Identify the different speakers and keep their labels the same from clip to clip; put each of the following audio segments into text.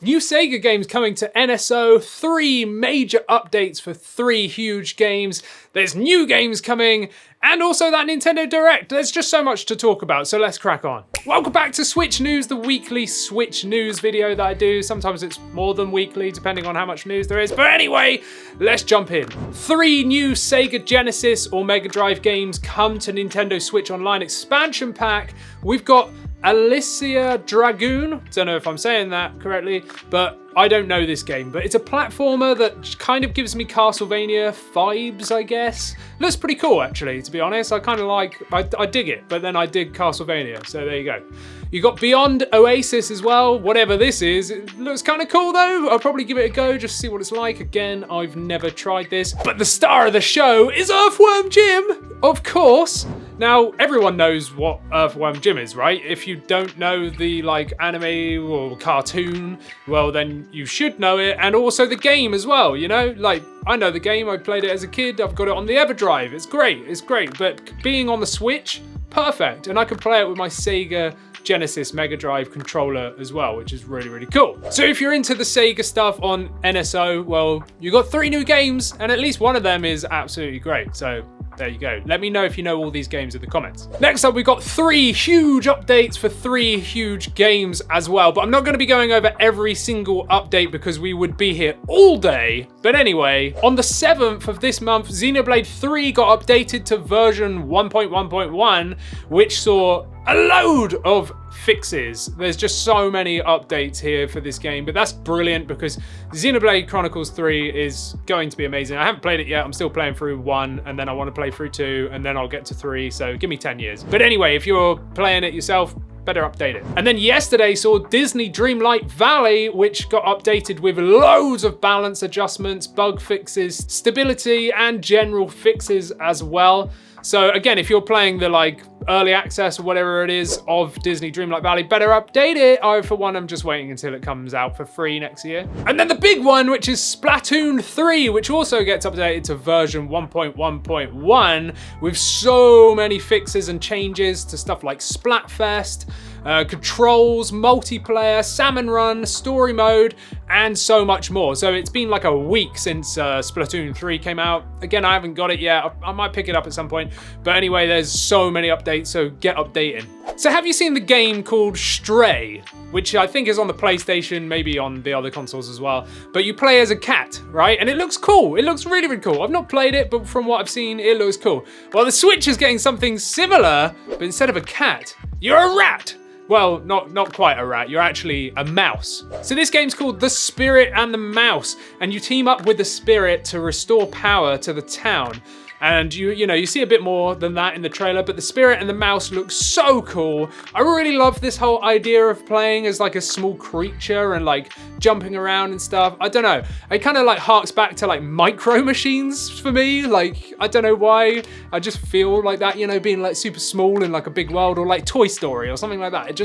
Speaker 1: New SEGA games coming to NSO, 3 major updates for 3 huge games. There's new games coming, and also that Nintendo Direct. There's just so much to talk about, so let's crack on. Welcome back to Switch News, the weekly Switch News video that I do. Sometimes it's more than weekly, depending on how much news there is. But anyway, let's jump in. 3 new SEGA Genesis or MegaDrive games come to Nintendo Switch Online expansion pack. We've got Alicia Dragoon, don't know if I'm saying that correctly, but I don't know this game, but it's a platformer that kind of gives me Castlevania vibes, I guess. Looks pretty cool, actually, to be honest. I kind of like, I dig it, but then I dig Castlevania, so there you go. You got Beyond Oasis as well, whatever this is. It looks kind of cool though. I'll probably give it a go, just to see what it's like. Again, I've never tried this, but the star of the show is Earthworm Jim, of course. Now, everyone knows what Earthworm Jim is, right? If you don't know the anime or cartoon, well then you should know it, and also the game as well, you know? I know the game, I played it as a kid, I've got it on the EverDrive, it's great, but being on the Switch, perfect, and I can play it with my SEGA Genesis MegaDrive controller as well, which is really, really cool. So if you're into the SEGA stuff on NSO, well, you got 3 new games, and at least one of them is absolutely great, so there you go. Let me know if you know all these games in the comments. Next up, we've got 3 huge updates for 3 huge games as well, but I'm not going to be going over every single update because we would be here all day. But anyway, on the 7th of this month, Xenoblade 3 got updated to version 1.1.1, which saw a load of fixes. There's just so many updates here for this game, but that's brilliant because Xenoblade Chronicles 3 is going to be amazing. I haven't played it yet. I'm still playing through 1, and then I want to play through 2, and then I'll get to 3, so give me 10 years. But anyway, if you're playing it yourself, better update it. And then yesterday saw Disney Dreamlight Valley, which got updated with loads of balance adjustments, bug fixes, stability, and general fixes as well. So again, if you're playing the early access or whatever it is of Disney Dreamlight Valley, better update it. I, for one, am just waiting until it comes out for free next year. And then the big one, which is Splatoon 3, which also gets updated to version 1.1.1 with so many fixes and changes to stuff like Splatfest, controls, multiplayer, salmon run, story mode, and so much more. So it's been like a week since Splatoon 3 came out. Again, I haven't got it yet. I might pick it up at some point. But anyway, there's so many updates, so get updating. So have you seen the game called Stray, which I think is on the PlayStation, maybe on the other consoles as well, but you play as a cat, right? And it looks cool. It looks really, really cool. I've not played it, but from what I've seen, it looks cool. Well, the Switch is getting something similar, but instead of a cat, you're a rat. Well, not quite a rat, you're actually a mouse. So this game's called The Spirit and the Mouse, and you team up with the spirit to restore power to the town. And you see a bit more than that in the trailer, but the spirit and the mouse look so cool. I really love this whole idea of playing as a small creature and jumping around and stuff. I don't know. It kind of harks back to Micro Machines for me. I don't know why. I just feel like that, being super small in a big world, or Toy Story or something like that.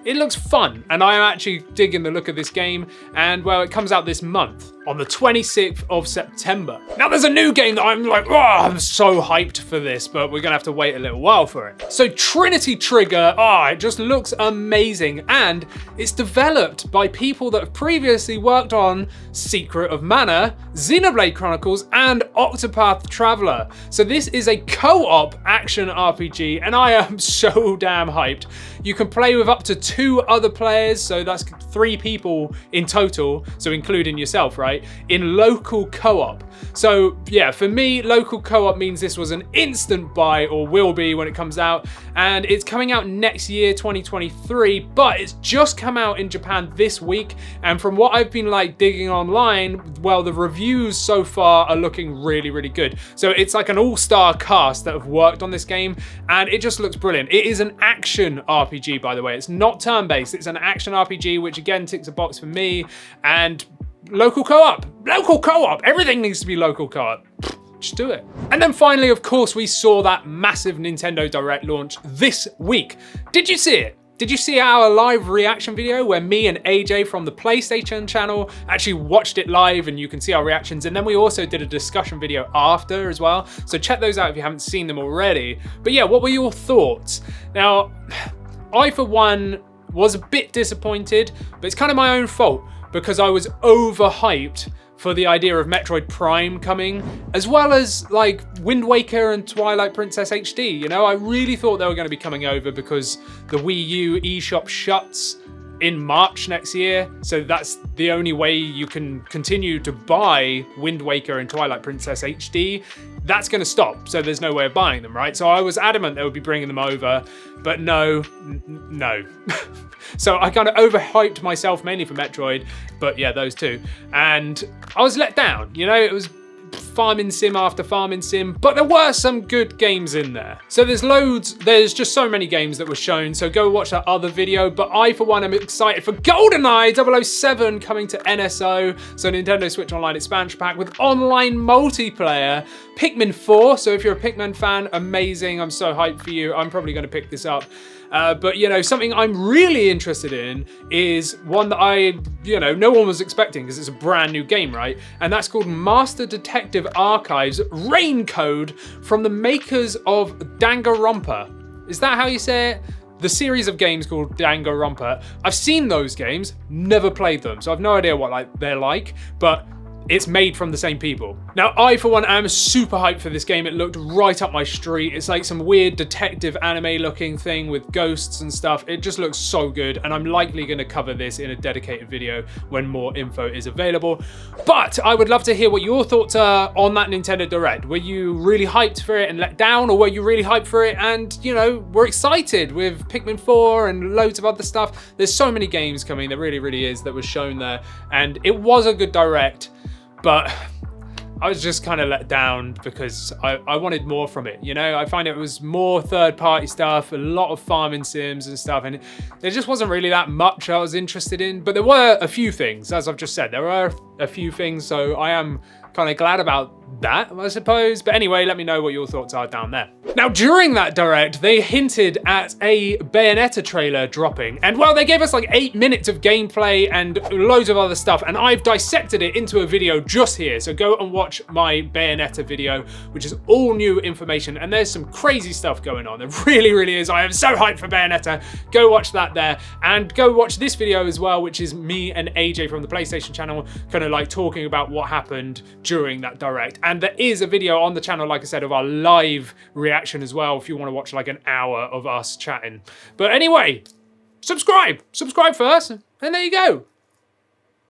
Speaker 1: It looks fun, and I am actually digging the look of this game. And well, it comes out this month on the 26th of September. Now there's a new game that I'm so hyped for this, but we're gonna have to wait a little while for it. So Trinity Trigger, it just looks amazing, and it's developed by people that have previously worked on Secret of Mana, Xenoblade Chronicles, and Octopath Traveler. So this is a co-op action RPG, and I am so damn hyped. You can play with up to 2 other players, so that's 3 people in total, so including yourself, right? In local co-op. So yeah, for me, local co-op means this was an instant buy, or will be when it comes out, and it's coming out next year, 2023, but it's just come out in Japan this week, and from what I've been digging online, well, the reviews so far are looking really, really good. So it's an all-star cast that have worked on this game, and it just looks brilliant. It is an action RPG, by the way. It's not turn-based, it's an action RPG, which again ticks a box for me, and local co-op, everything needs to be local co-op. Just do it. And then finally, of course, we saw that massive Nintendo Direct launch this week. Did you see it? Did you see our live reaction video where me and AJ from the PlayStation channel actually watched it live, and you can see our reactions, and then we also did a discussion video after as well. So check those out if you haven't seen them already. But yeah, what were your thoughts? Now, I for one was a bit disappointed, but it's kind of my own fault because I was overhyped for the idea of Metroid Prime coming, as well as like Wind Waker and Twilight Princess HD. You know, I really thought they were going to be coming over because the Wii U eShop shuts in March next year, so that's the only way you can continue to buy Wind Waker and Twilight Princess HD. That's going to stop, so there's no way of buying them, right? So I was adamant they would be bringing them over, but no. So I kind of overhyped myself mainly for Metroid, but yeah, those two. And I was let down, you know, it was farming sim after farming sim, but there were some good games in there. So there's just so many games that were shown, so go watch that other video. But I, for one, am excited for GoldenEye 007 coming to NSO, so Nintendo Switch Online expansion pack with online multiplayer. Pikmin 4, so if you're a Pikmin fan, amazing, I'm so hyped for you. I'm probably going to pick this up. But, you know, something I'm really interested in is one that no one was expecting because it's a brand new game, right? And that's called Master Detective Archives Rain Code from the makers of Danganronpa. Is that how you say it? The series of games called Danganronpa. I've seen those games, never played them, so I've no idea what they're like, but it's made from the same people. Now, I, for one, am super hyped for this game. It looked right up my street. It's like some weird detective anime looking thing with ghosts and stuff. It just looks so good, and I'm likely gonna cover this in a dedicated video when more info is available. But I would love to hear what your thoughts are on that Nintendo Direct. Were you really hyped for it and let down, or were you really hyped for it and, you know, were excited with Pikmin 4 and loads of other stuff? There's so many games coming, there really, really is, that was shown there, and it was a good Direct. But I was just kind of let down because I wanted more from it, you know? I find it was more third-party stuff, a lot of farming sims and stuff, and there just wasn't really that much I was interested in. But there were a few things, as I've just said, there were a few things, so I am kind of glad about that, I suppose. But anyway, let me know what your thoughts are down there. Now, during that Direct, they hinted at a Bayonetta trailer dropping. And well, they gave us like 8 minutes of gameplay and loads of other stuff, and I've dissected it into a video just here. So go and watch my Bayonetta video, which is all new information, and there's some crazy stuff going on. There really, really is. I am so hyped for Bayonetta. Go watch that there, and go watch this video as well, which is me and AJ from the PlayStation channel, kind of like talking about what happened during that Direct. And there is a video on the channel, like I said, of our live reaction as well, if you want to watch like an hour of us chatting. But anyway, subscribe first, and there you go.